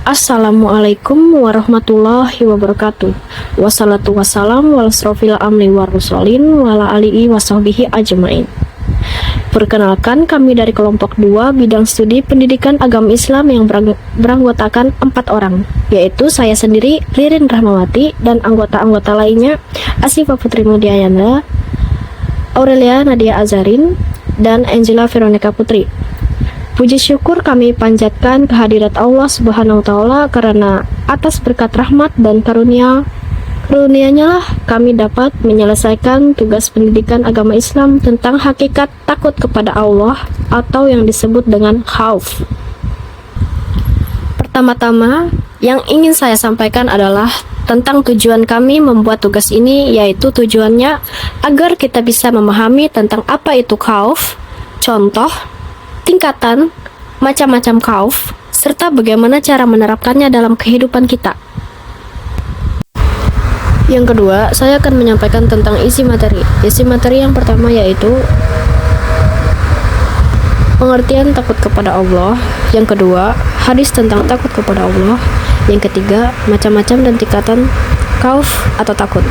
Assalamualaikum warahmatullahi wabarakatuh. Wassalatu wassalamu ala asrofil amli warusolin wala alihi wasahbihi ajmain. Perkenalkan, kami dari kelompok 2 bidang studi pendidikan agama Islam yang beranggotakan 4 orang, yaitu saya sendiri, Ririn Rahmawati, dan anggota-anggota lainnya Asifah Putri Mudiayanda, Aurelia Nadia Azarin, dan Angela Veronica Putri. Puji syukur kami panjatkan kehadirat Allah Subhanahu wa Ta'ala, karena atas berkat rahmat dan karunia-Nya lah kami dapat menyelesaikan tugas pendidikan agama Islam tentang hakikat takut kepada Allah atau yang disebut dengan khauf. Pertama-tama yang ingin saya sampaikan adalah tentang tujuan kami membuat tugas ini, yaitu tujuannya agar kita bisa memahami tentang apa itu khauf, contoh, tingkatan, macam-macam khauf, serta bagaimana cara menerapkannya dalam kehidupan kita. Yang kedua, saya akan menyampaikan tentang isi materi. Isi materi yang pertama yaitu pengertian takut kepada Allah. Yang kedua, hadis tentang takut kepada Allah. Yang ketiga, macam-macam dan tingkatan khauf atau takut.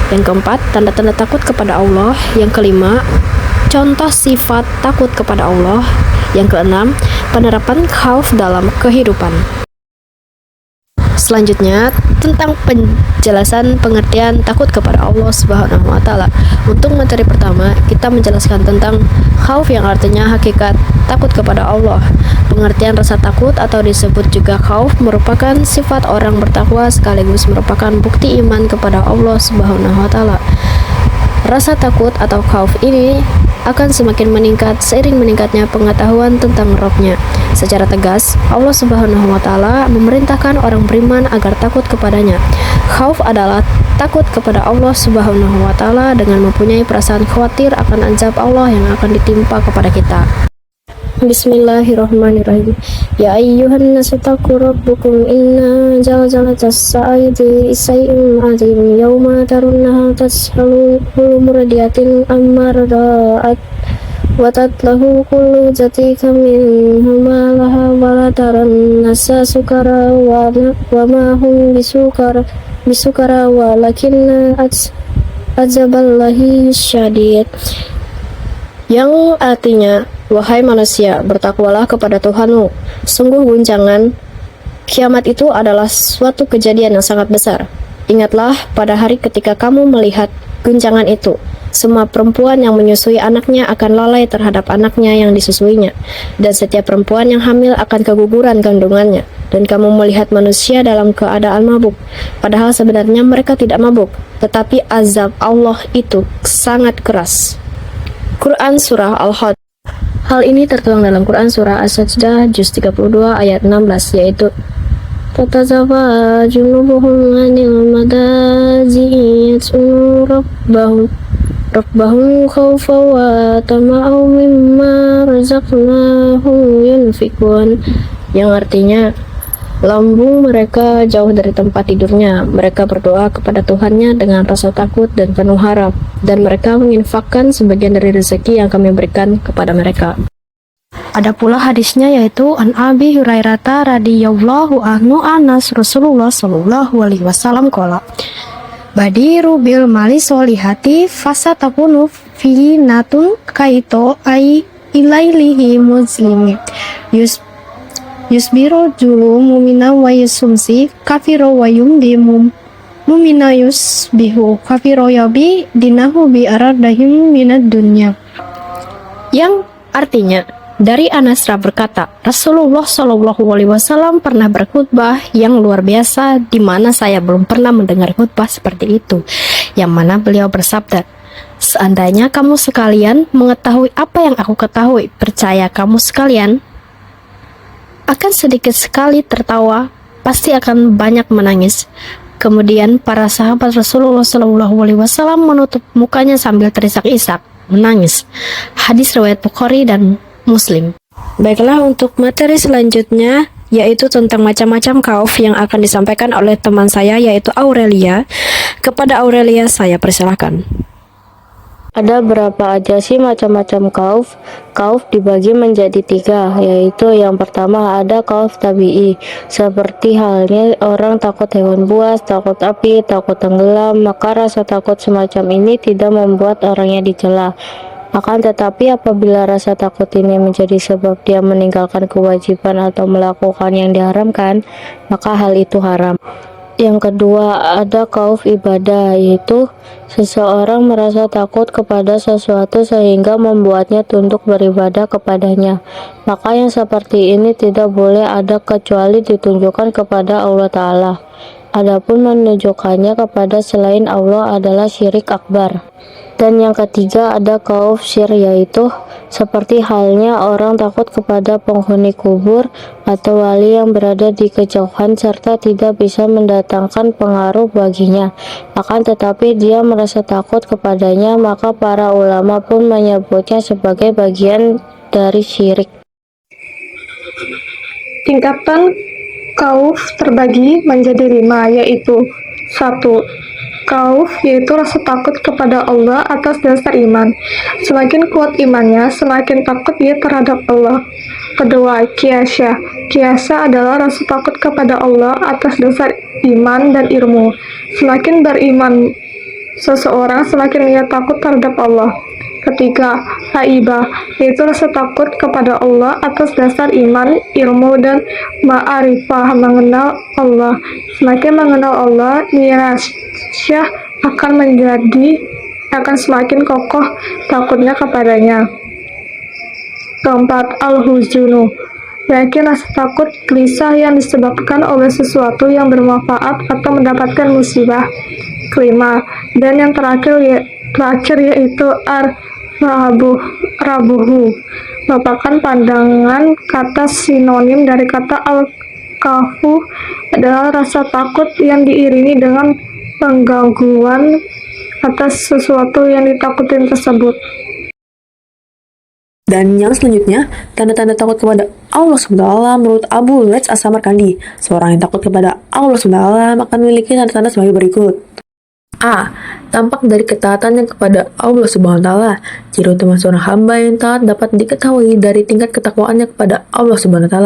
Yang keempat, tanda-tanda takut kepada Allah. Yang kelima, contoh sifat takut kepada Allah. Yang keenam, penerapan khauf dalam kehidupan. Selanjutnya, tentang penjelasan pengertian takut kepada Allah Subhanahu wa Ta'ala. Untuk materi pertama, kita menjelaskan tentang khauf yang artinya hakikat takut kepada Allah. Pengertian rasa takut atau disebut juga khauf merupakan sifat orang bertakwa sekaligus merupakan bukti iman kepada Allah Subhanahu wa Ta'ala. Rasa takut atau khauf ini akan semakin meningkat seiring meningkatnya pengetahuan tentang Rabb-Nya. Secara tegas, Allah Subhanahu wa Ta'ala memerintahkan orang beriman agar takut kepadanya. Khauf adalah takut kepada Allah Subhanahu wa Ta'ala dengan mempunyai perasaan khawatir akan azab Allah yang akan ditimpa kepada kita. Bismillahirrahmanirrahim. Ya ayyuhan nasu taqu rabbukum inna zalzalatas sa'ati shay'un 'azim yauma tarunnaha tashalu kullu murdiatin amma rada'at wa tatlahu kullu zati kamin huma laha wa la taran nasa sukara wa ma hum bisukara walakinna azaballahi syadid, yang artinya, wahai manusia, bertakwalah kepada Tuhanmu. Sungguh guncangan kiamat itu adalah suatu kejadian yang sangat besar. Ingatlah pada hari ketika kamu melihat guncangan itu. Semua perempuan yang menyusui anaknya akan lalai terhadap anaknya yang disusuinya, dan setiap perempuan yang hamil akan keguguran kandungannya. Dan kamu melihat manusia dalam keadaan mabuk, padahal sebenarnya mereka tidak mabuk, tetapi azab Allah itu sangat keras. Quran Surah Al-Hud. Hal ini tertuang dalam Quran Surah As-Sajdah Juz 32 ayat 16, yaitu Tatazafa junubuhum anil madazi yas'unu rabbahum khawfa wa tama'u mimma razaqnahum yunfikun, yang artinya, lambung mereka jauh dari tempat tidurnya. Mereka berdoa kepada Tuhannya dengan rasa takut dan penuh harap, dan mereka menginfakkan sebagian dari rezeki yang kami berikan kepada mereka. Ada pula hadisnya, yaitu an Abi Hurairah radhiyallahu anhu anas Rasulullah sallallahu alaihi wasallam qala badiru bil mali solihati fasatakunu fi natun kaito ai ilailihi muslimi yusbiru julu mumina wa yusumsi kafiro wa yumdi mumina yusbihu kafiro yabi dinahu bi aradahim minad dunya, yang artinya, dari Anas berkata, Rasulullah Shallallahu Alaihi Wasallam pernah berkhutbah yang luar biasa, di mana saya belum pernah mendengar khutbah seperti itu, yang mana beliau bersabda, seandainya kamu sekalian mengetahui apa yang aku ketahui, percaya kamu sekalian akan sedikit sekali tertawa, pasti akan banyak menangis. Kemudian para sahabat Rasulullah Shallallahu Alaihi Wasallam menutup mukanya sambil terisak-isak menangis. Hadis riwayat Bukhari dan Muslim. Baiklah, untuk materi selanjutnya yaitu tentang macam-macam khauf yang akan disampaikan oleh teman saya, yaitu Aurelia. Kepada Aurelia saya persilahkan. Ada berapa aja sih macam-macam khauf? Khauf dibagi menjadi 3, yaitu yang pertama ada khauf tabi'i, seperti halnya orang takut hewan buas, takut api, takut tenggelam, maka rasa takut semacam ini tidak membuat orangnya dicela. Akan tetapi apabila rasa takut ini menjadi sebab dia meninggalkan kewajiban atau melakukan yang diharamkan, maka hal itu haram. Yang kedua, ada khauf ibadah, yaitu seseorang merasa takut kepada sesuatu sehingga membuatnya tunduk beribadah kepadanya. Maka yang seperti ini tidak boleh ada kecuali ditunjukkan kepada Allah Ta'ala. Adapun menunjukkannya kepada selain Allah adalah syirik akbar. Dan yang ketiga ada khauf syir, yaitu seperti halnya orang takut kepada penghuni kubur atau wali yang berada di kejauhan serta tidak bisa mendatangkan pengaruh baginya. Akan tetapi dia merasa takut kepadanya, maka para ulama pun menyebutnya sebagai bagian dari syirik. Tingkatan khauf terbagi menjadi 5, yaitu 1. Khauf yaitu rasa takut kepada Allah atas dasar iman. Semakin kuat imannya, semakin takut dia terhadap Allah. Kedua, kiasya. Kiasya adalah rasa takut kepada Allah atas dasar iman dan ilmu. Semakin beriman seseorang, semakin ia takut terhadap Allah. Ketiga, haibah, yaitu rasa takut kepada Allah atas dasar iman, ilmu, dan ma'arifah, mengenal Allah. Semakin mengenal Allah, nirasyah akan semakin kokoh takutnya kepadanya. Keempat, al-huzunu, yaitu rasa takut gelisah yang disebabkan oleh sesuatu yang bermanfaat atau mendapatkan musibah. Kelima, dan yang terakhir yaitu rabuhu, merupakan pandangan kata sinonim dari kata al-khafu, adalah rasa takut yang diiringi dengan penggangguan atas sesuatu yang ditakutin tersebut. Dan yang selanjutnya, tanda-tanda takut kepada Allah SWT menurut Abu Lets As-Samarkandi. Seorang yang takut kepada Allah SWT akan memiliki tanda-tanda sebagai berikut. A. Tampak dari ketaatannya kepada Allah SWT. Ciri utama seorang hamba yang taat dapat diketahui dari tingkat ketakwaannya kepada Allah SWT,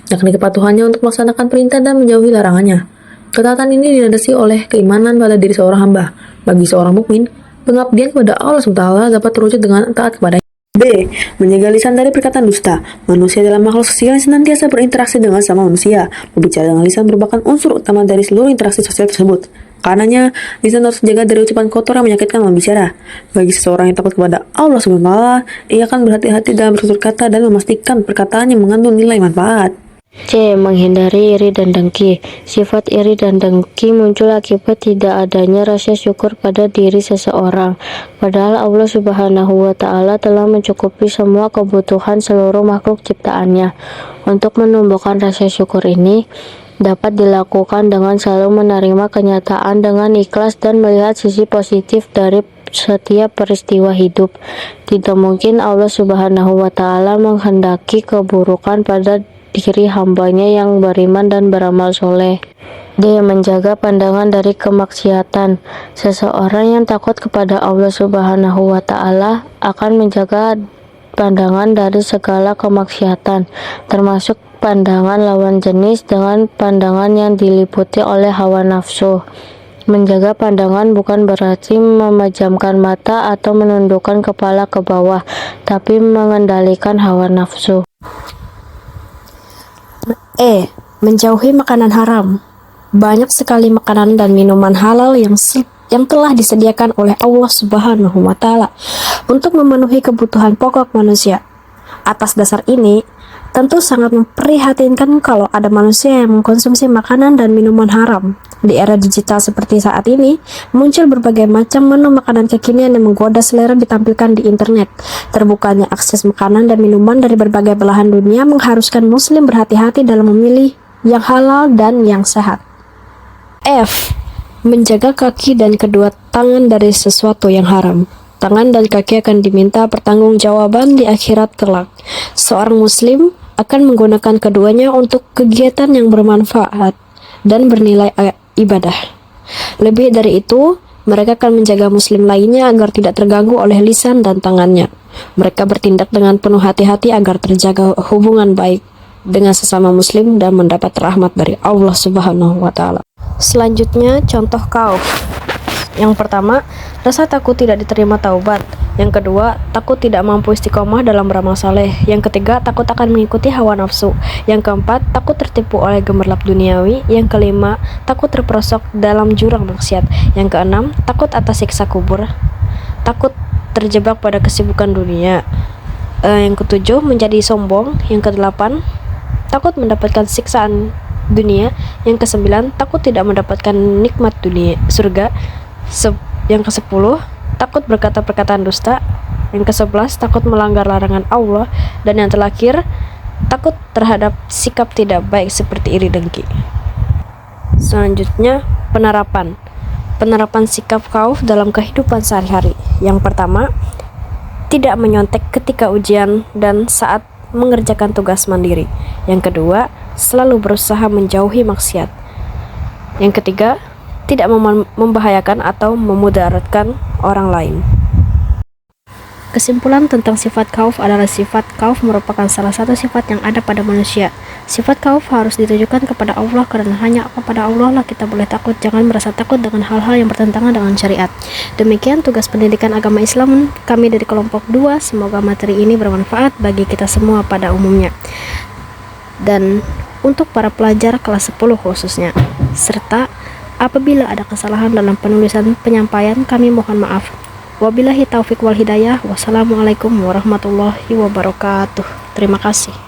yakni kepatuhannya untuk melaksanakan perintah dan menjauhi larangannya. Ketaatan ini dilandasi oleh keimanan pada diri seorang hamba. Bagi seorang mukmin, pengabdian kepada Allah SWT dapat terwujud dengan taat kepadanya. B. Menjaga lisan dari perkataan dusta. Manusia adalah makhluk sosial yang senantiasa berinteraksi dengan sama manusia. Berbicara dengan lisan merupakan unsur utama dari seluruh interaksi sosial tersebut. Karenanya, lisan harus dijaga dari ucapan kotor yang menyakitkan dalam bicara. Bagi seseorang yang takut kepada Allah SWT, ia akan berhati-hati dalam bertutur kata dan memastikan perkataannya mengandung nilai manfaat. C. Menghindari iri dan dengki. Sifat iri dan dengki muncul akibat tidak adanya rasa syukur pada diri seseorang. Padahal Allah Subhanahu wa Ta'ala telah mencukupi semua kebutuhan seluruh makhluk ciptaannya. Untuk menumbuhkan rasa syukur ini dapat dilakukan dengan selalu menerima kenyataan dengan ikhlas dan melihat sisi positif dari setiap peristiwa hidup. Tidak mungkin Allah Subhanahu wa Ta'ala menghendaki keburukan pada diri hambanya yang beriman dan beramal soleh. D. Menjaga pandangan dari kemaksiatan. Seseorang yang takut kepada Allah Subhanahu wa Ta'ala akan menjaga pandangan dari segala kemaksiatan, termasuk pandangan lawan jenis dengan pandangan yang diliputi oleh hawa nafsu. Menjaga pandangan bukan berarti memejamkan mata atau menundukkan kepala ke bawah, tapi mengendalikan hawa nafsu. E. Menjauhi makanan haram. Banyak sekali makanan dan minuman halal yang telah disediakan oleh Allah Subhanahu wa Ta'ala untuk memenuhi kebutuhan pokok manusia. Atas dasar ini, tentu sangat memprihatinkan kalau ada manusia yang mengkonsumsi makanan dan minuman haram. Di era digital seperti saat ini, muncul berbagai macam menu makanan kekinian yang menggoda selera ditampilkan di internet. Terbukanya akses makanan dan minuman dari berbagai belahan dunia mengharuskan muslim berhati-hati dalam memilih yang halal dan yang sehat. F. Menjaga kaki dan kedua tangan dari sesuatu yang haram. Tangan dan kaki akan diminta pertanggungjawaban di akhirat kelak. Seorang muslim akan menggunakan keduanya untuk kegiatan yang bermanfaat dan bernilai ibadah. Lebih dari itu, Mereka akan menjaga muslim lainnya agar tidak terganggu oleh lisan dan tangannya. Mereka bertindak dengan penuh hati-hati agar terjaga hubungan baik dengan sesama muslim dan mendapat rahmat dari Allah Subhanahu wa taala. Selanjutnya, contoh khauf. Yang pertama, rasa takut tidak diterima taubat. Yang kedua, takut tidak mampu istiqomah dalam beramal saleh. Yang ketiga, takut akan mengikuti hawa nafsu. Yang keempat, takut tertipu oleh gemerlap duniawi. Yang kelima, takut terperosok dalam jurang maksiat. Yang keenam, takut atas siksa kubur. Takut terjebak pada kesibukan dunia. Yang ketujuh, menjadi sombong. Yang kedelapan, takut mendapatkan siksaan dunia. Yang kesembilan, takut tidak mendapatkan nikmat dunia surga. Yang ke-10, takut berkata perkataan dusta. Yang ke-11, takut melanggar larangan Allah. Dan yang terakhir, takut terhadap sikap tidak baik seperti iri dengki. Selanjutnya, penerapan sikap khauf dalam kehidupan sehari-hari. Yang pertama, tidak menyontek ketika ujian dan saat mengerjakan tugas mandiri. Yang kedua, selalu berusaha menjauhi maksiat. Yang ketiga, tidak membahayakan atau memudaratkan orang lain. Kesimpulan tentang sifat khauf adalah sifat khauf merupakan salah satu sifat yang ada pada manusia. Sifat khauf harus ditujukan kepada Allah karena hanya kepada Allah lah kita boleh takut. Jangan merasa takut dengan hal-hal yang bertentangan dengan syariat. Demikian tugas pendidikan agama Islam kami dari kelompok 2. Semoga materi ini bermanfaat bagi kita semua pada umumnya. Dan untuk para pelajar kelas 10 khususnya. Serta apabila ada kesalahan dalam penulisan penyampaian, kami mohon maaf. Wabillahi taufik wal hidayah. Wassalamualaikum warahmatullahi wabarakatuh. Terima kasih.